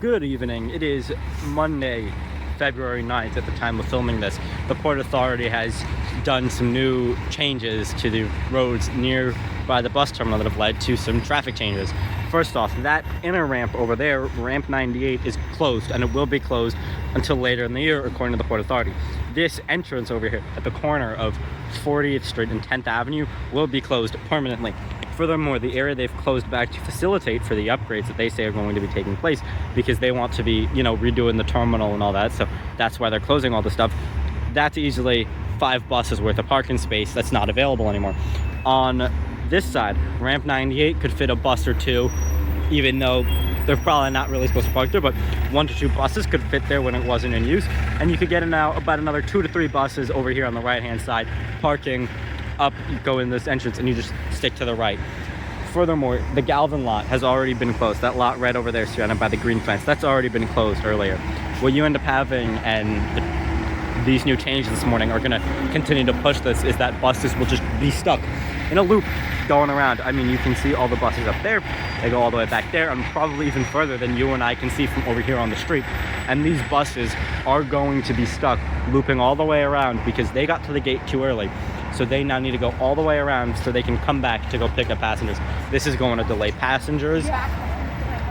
Good evening. It is Monday, February 9th at the time of filming this. The Port Authority has done some new changes to the roads nearby the bus terminal that have led to some traffic changes. First off, that inner ramp over there, ramp 98, is closed, and it will be closed until later in the year, according to the Port Authority. This entrance over here at the corner of 40th Street and 10th Avenue will be closed permanently. Furthermore, the area they've closed back to facilitate for the upgrades that they say are going to be taking place, because they want to be, redoing the terminal and all that. So that's why they're closing all the stuff. That's easily 5 buses worth of parking space that's not available anymore. On this side, ramp 98 could fit a bus or two, even though they're probably not really supposed to park there, but 1 to 2 buses could fit there when it wasn't in use. And you could get now about another 2 to 3 buses over here on the right-hand side, parking up, go in this entrance, and you just stick to the right. Furthermore, the Galvin lot has already been closed. That lot right over there, surrounded by the green fence, that's already been closed earlier. What you end up having, and these new changes this morning are going to continue to push this, is that buses will just be stuck in a loop going around. I mean, you can see all the buses up there. They go all the way back there, and probably even further than you and I can see from over here on the street. And these buses are going to be stuck looping all the way around because they got to the gate too early. So they now need to go all the way around so they can come back to go pick up passengers. This is going to delay passengers.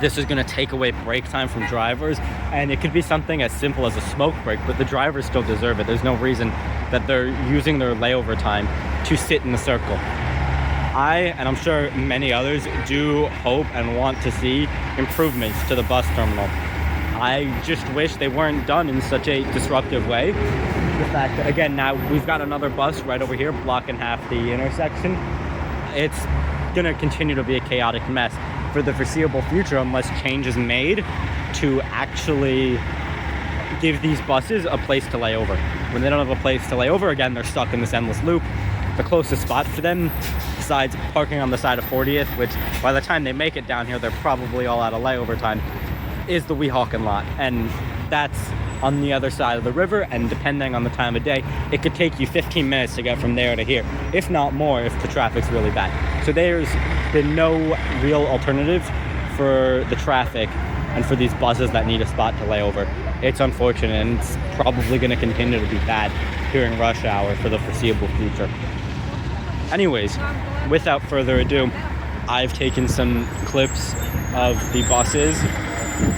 This is going to take away break time from drivers. And it could be something as simple as a smoke break, but the drivers still deserve it. There's no reason that they're using their layover time to sit in the circle. I, and I'm sure many others, do hope and want to see improvements to the bus terminal. I just wish they weren't done in such a disruptive way. The fact that, again, now we've got another bus right over here blocking half the intersection. It's gonna continue to be a chaotic mess for the foreseeable future unless change is made to actually give these buses a place to lay over. When they don't have a place to lay over, again, they're stuck in this endless loop. The closest spot for them, besides parking on the side of 40th, which by the time they make it down here, they're probably all out of layover time, is the Weehawken lot. And that's on the other side of the river, and depending on the time of day, it could take you 15 minutes to get from there to here, if not more, if the traffic's really bad. So there's been no real alternative for the traffic and for these buses that need a spot to lay over. It's unfortunate, and it's probably going to continue to be bad during rush hour for the foreseeable future. Anyways, without further ado, I've taken some clips of the buses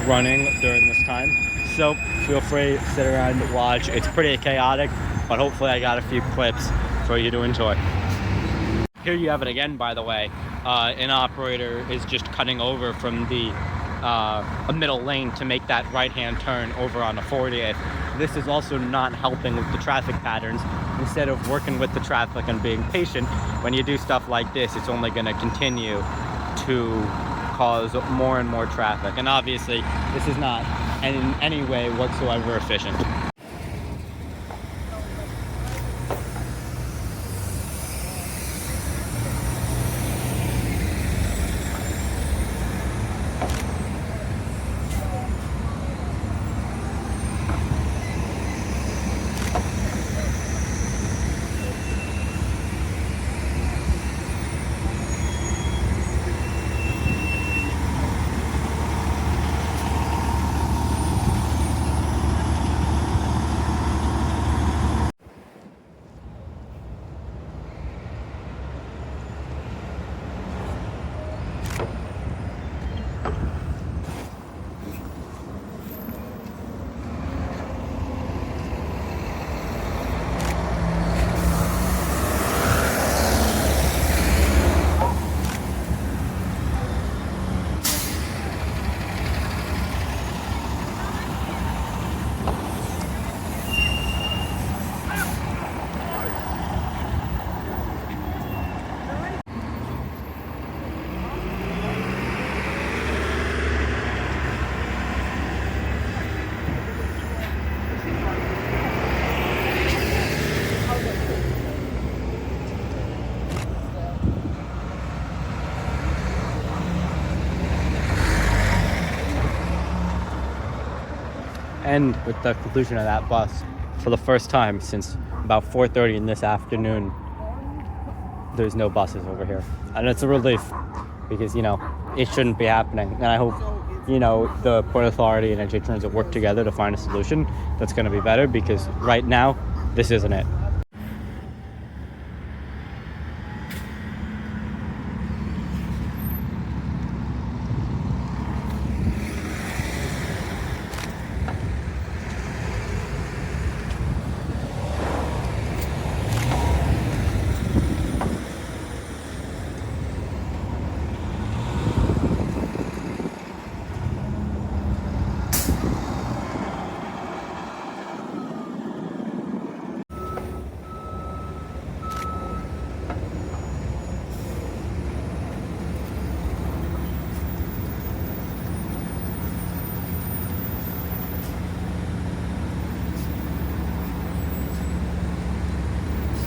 running during this time. So feel free to sit around and watch. It's pretty chaotic, but hopefully I got a few clips for you to enjoy. Here you have it again, by the way. An operator is just cutting over from a middle lane to make that right-hand turn over on the 40th. This is also not helping with the traffic patterns. Instead of working with the traffic and being patient, when you do stuff like this, it's only going to continue to cause more and more traffic. And obviously, this is not in any way whatsoever efficient. And with the conclusion of that bus, for the first time since about 4:30 in this afternoon, there's no buses over here. And it's a relief because, it shouldn't be happening. And I hope you know, the Port Authority and NJ Transit work together to find a solution that's going to be better, because right now, this isn't it.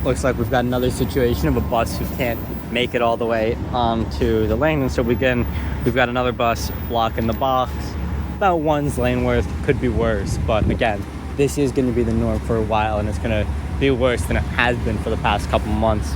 Looks like we've got another situation of a bus who can't make it all the way onto the lane, and so we've got another bus blocking the box. About one's lane worth, could be worse, but again, this is going to be the norm for a while, and it's going to be worse than it has been for the past couple months.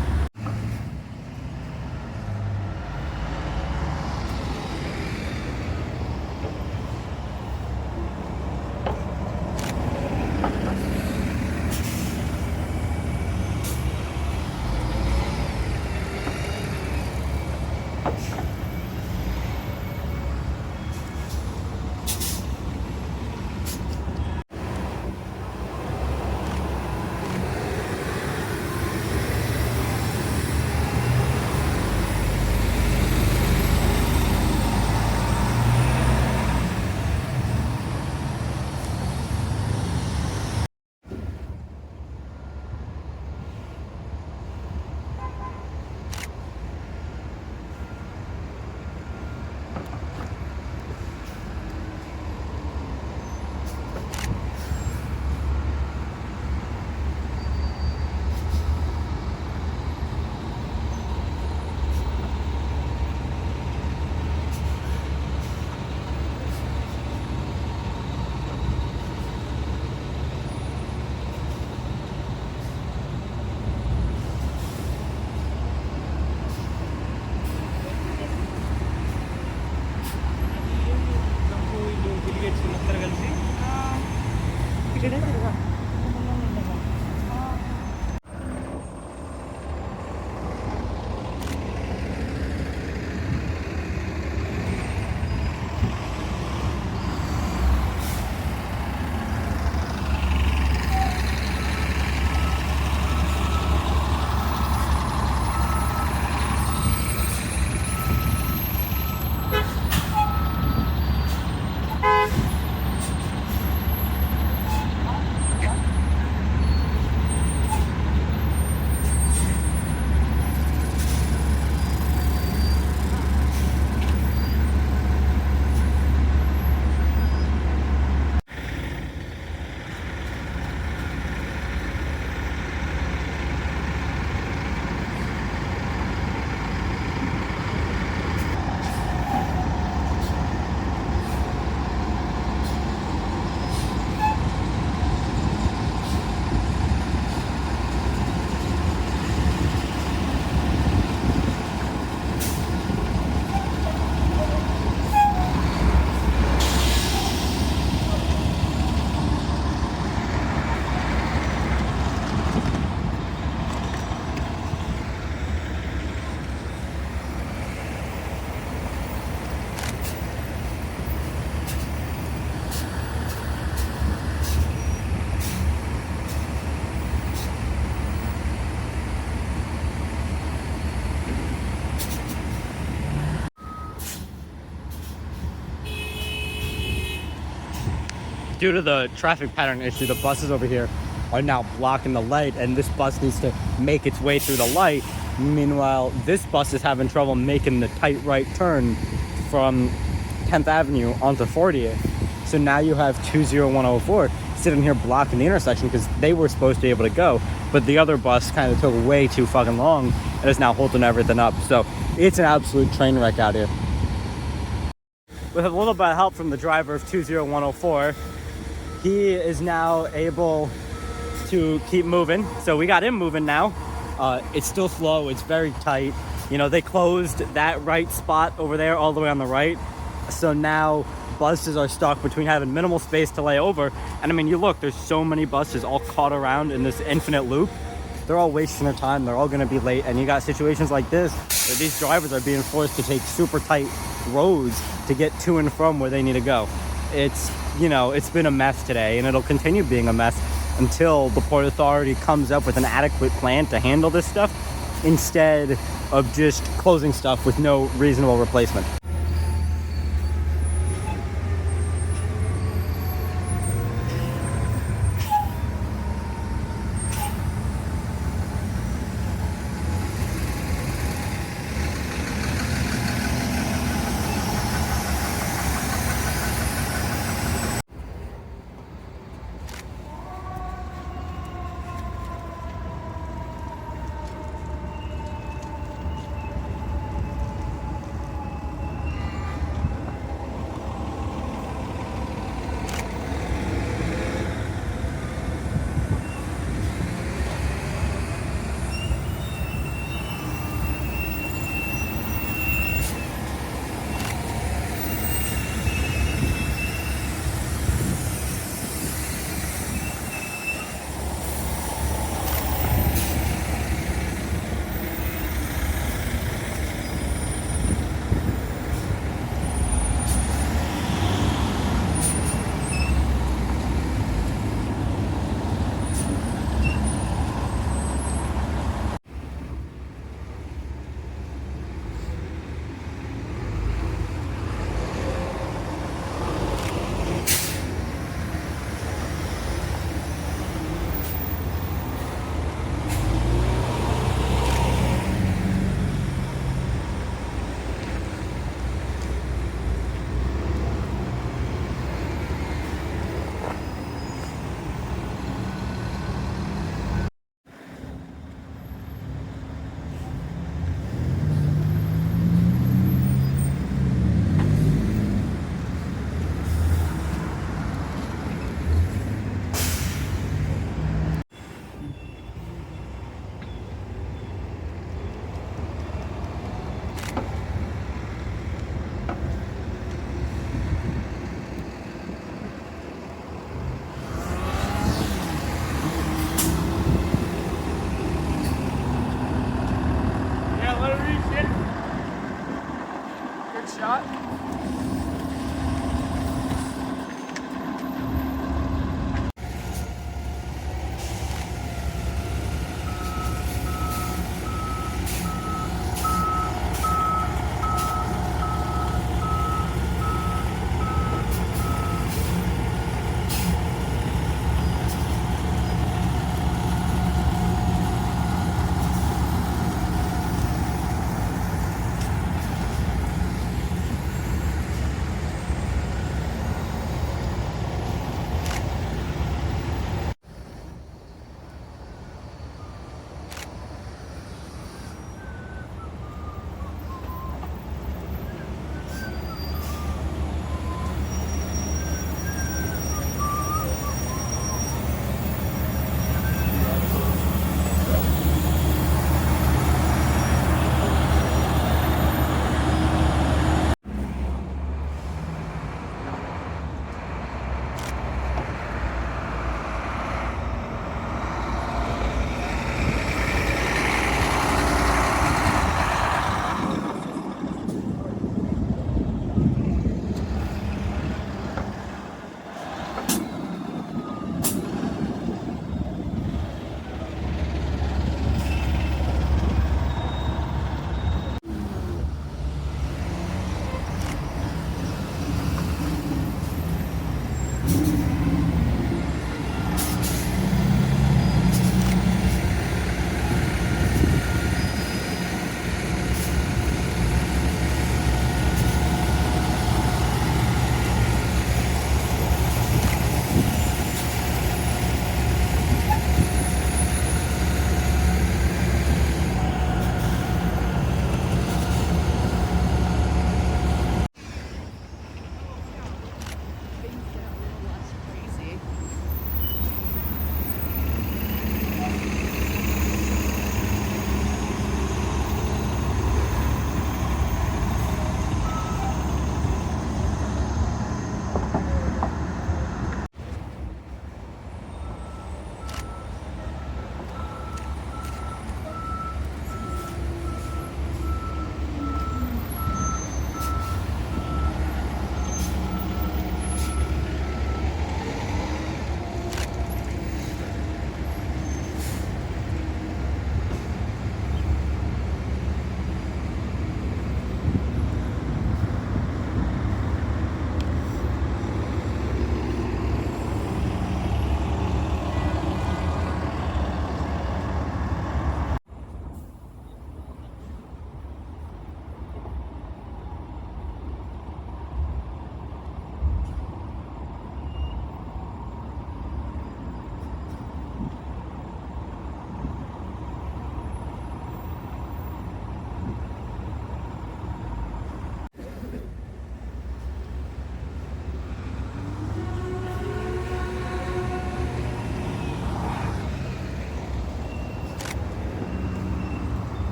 Due to the traffic pattern issue, the buses over here are now blocking the light, and this bus needs to make its way through the light. Meanwhile, this bus is having trouble making the tight right turn from 10th Avenue onto 40th. So now you have 20104 sitting here blocking the intersection because they were supposed to be able to go, but the other bus kind of took way too fucking long and is now holding everything up. So it's an absolute train wreck out here. With a little bit of help from the driver of 20104, he is now able to keep moving. So we got him moving now. It's still slow, it's very tight. You know, they closed that right spot over there all the way on the right. So now buses are stuck between having minimal space to lay over. And I mean, you look, there's so many buses all caught around in this infinite loop. They're all wasting their time. They're all going to be late. And you got situations like this where these drivers are being forced to take super tight roads to get to and from where they need to go. It's, you know, it's been a mess today, and it'll continue being a mess until the Port Authority comes up with an adequate plan to handle this stuff instead of just closing stuff with no reasonable replacement.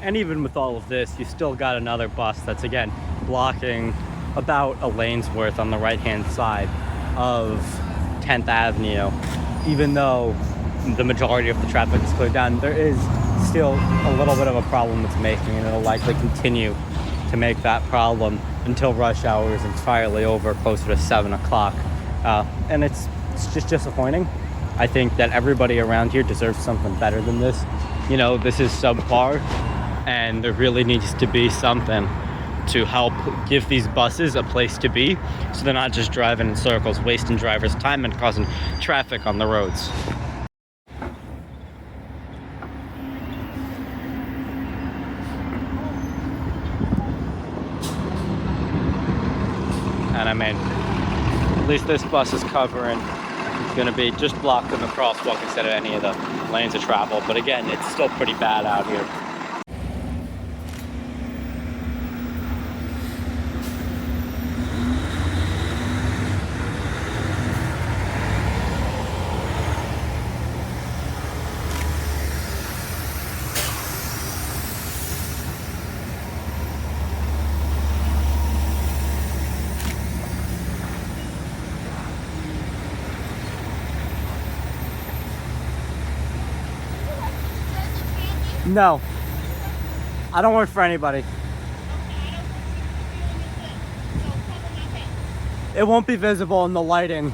And even with all of this, you still got another bus that's, again, blocking about a lane's worth on the right-hand side of 10th Avenue. Even though the majority of the traffic is cleared down, there is still a little bit of a problem it's making, and it'll likely continue to make that problem until rush hour is entirely over, closer to 7 o'clock. And it's just disappointing. I think that everybody around here deserves something better than this. You know, this is subpar, and there really needs to be something to help give these buses a place to be, so they're not just driving in circles, wasting drivers' time and causing traffic on the roads. And I mean, at least this bus is covering, it's gonna be just blocked in the crosswalk instead of any of the lanes of travel. But again, it's still pretty bad out here. No, I don't work for anybody. It won't be visible in the lighting.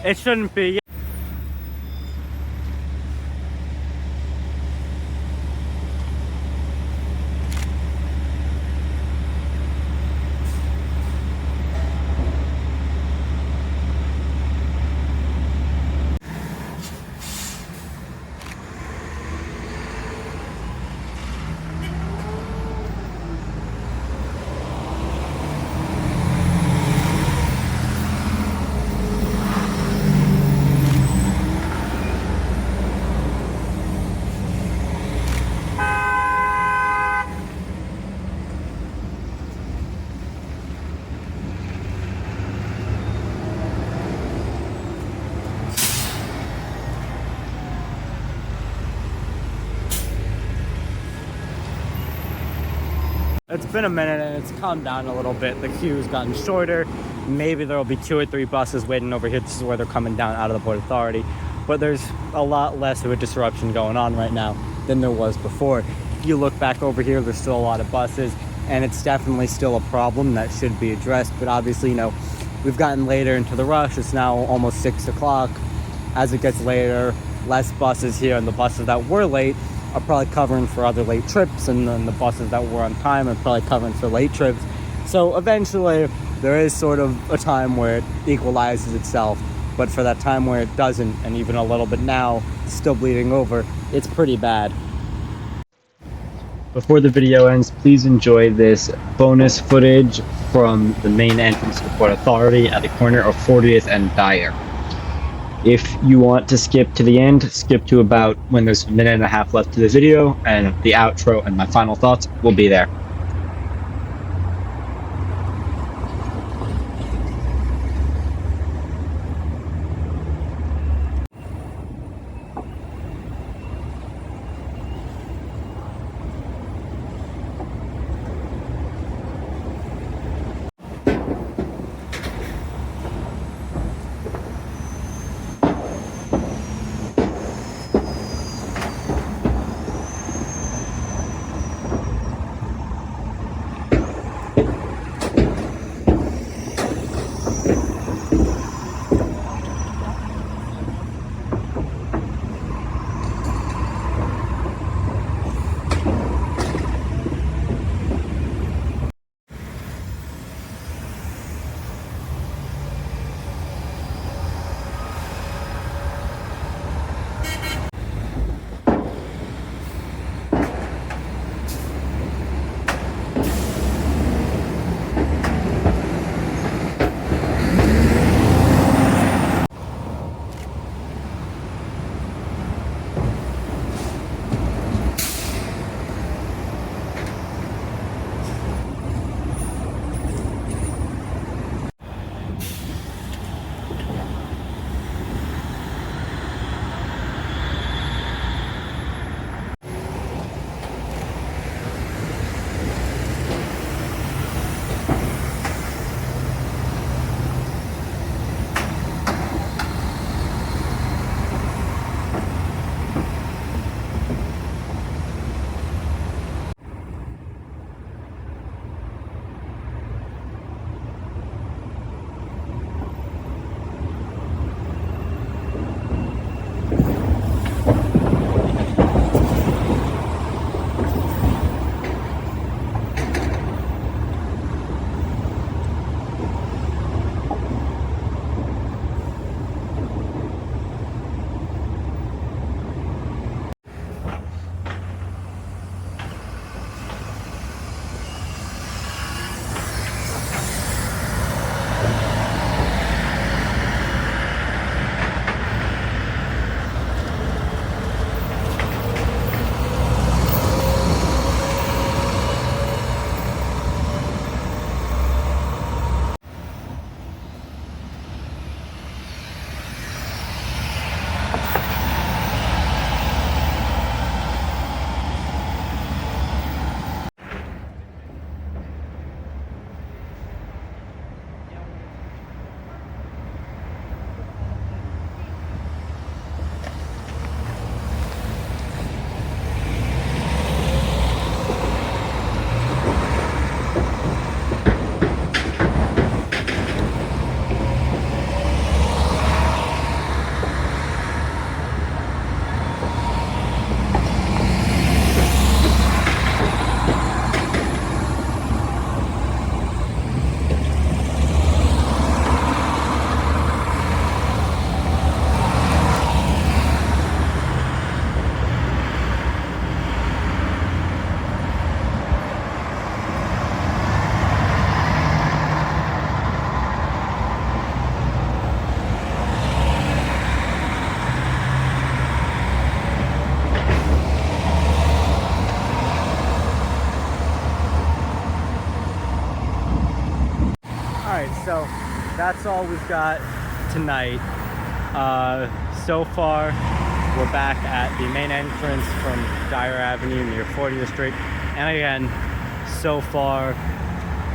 It shouldn't be. It's been a minute and it's calmed down a little bit. The queue's gotten shorter. Maybe there'll be 2 or 3 buses waiting over here. This is where they're coming down out of the Port Authority. But there's a lot less of a disruption going on right now than there was before. If you look back over here, there's still a lot of buses, and it's definitely still a problem that should be addressed. But obviously, you know, we've gotten later into the rush. It's now almost 6 o'clock. As it gets later, less buses here, and the buses that were late are probably covering for other late trips, and then the buses that were on time are probably covering for late trips. So eventually there is sort of a time where it equalizes itself, but for that time where it doesn't, and even a little bit now, still bleeding over, it's pretty bad. Before the video ends, please enjoy this bonus footage from the main entrance to Port Authority at the corner of 40th and Dyer. If you want to skip to the end, skip to about when there's a minute and a half left to the video, and the outro and my final thoughts will be there. that's all we've got tonight. So far, we're back at the main entrance from Dyer Avenue near 40th Street. And again, so far,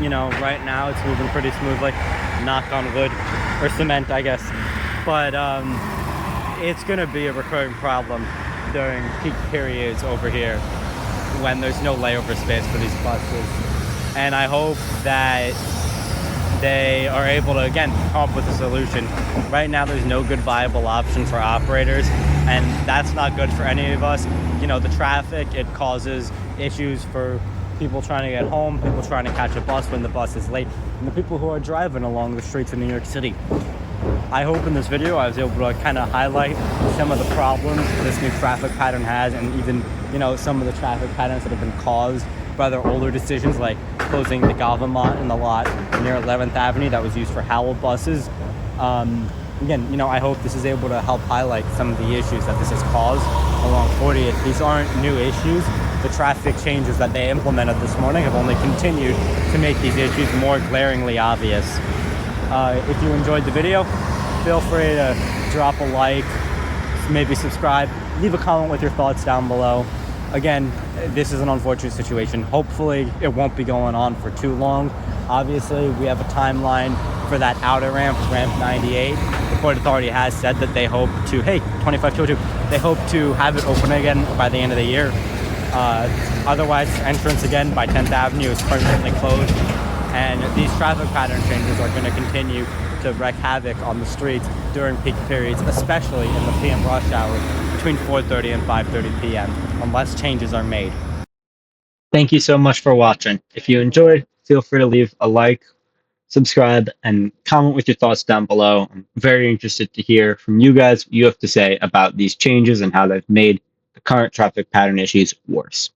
you know, right now it's moving pretty smoothly. Knock on wood, or cement, I guess. But it's gonna be a recurring problem during peak periods over here when there's no layover space for these buses. And I hope that they are able to, again, come up with a solution. Right now, there's no good viable option for operators, and that's not good for any of us. You know, the traffic, it causes issues for people trying to get home, people trying to catch a bus when the bus is late, and the people who are driving along the streets of New York City. I hope in this video I was able to kind of highlight some of the problems this new traffic pattern has, and even, you know, some of the traffic patterns that have been caused by their older decisions, like closing the Galvin lot in the lot near 11th Avenue that was used for Howell buses. Again, you know, I hope this is able to help highlight some of the issues that this has caused along 40th. These aren't new issues. The traffic changes that they implemented this morning have only continued to make these issues more glaringly obvious. If you enjoyed the video, feel free to drop a like, maybe subscribe, leave a comment with your thoughts down below. Again, this is an unfortunate situation. Hopefully it won't be going on for too long. Obviously, we have a timeline for that outer ramp, ramp 98. The Port Authority has said that they hope to, 2522, they hope to have it open again by the end of the year. Otherwise, entrance again by 10th Avenue is permanently closed. And these traffic pattern changes are going to continue to wreak havoc on the streets during peak periods, especially in the PM rush hour between 4:30 and 5:30 p.m. unless changes are made. Thank you so much for watching. If you enjoyed, feel free to leave a like, subscribe, and comment with your thoughts down below. I'm very interested to hear from you guys what you have to say about these changes and how they've made the current traffic pattern issues worse.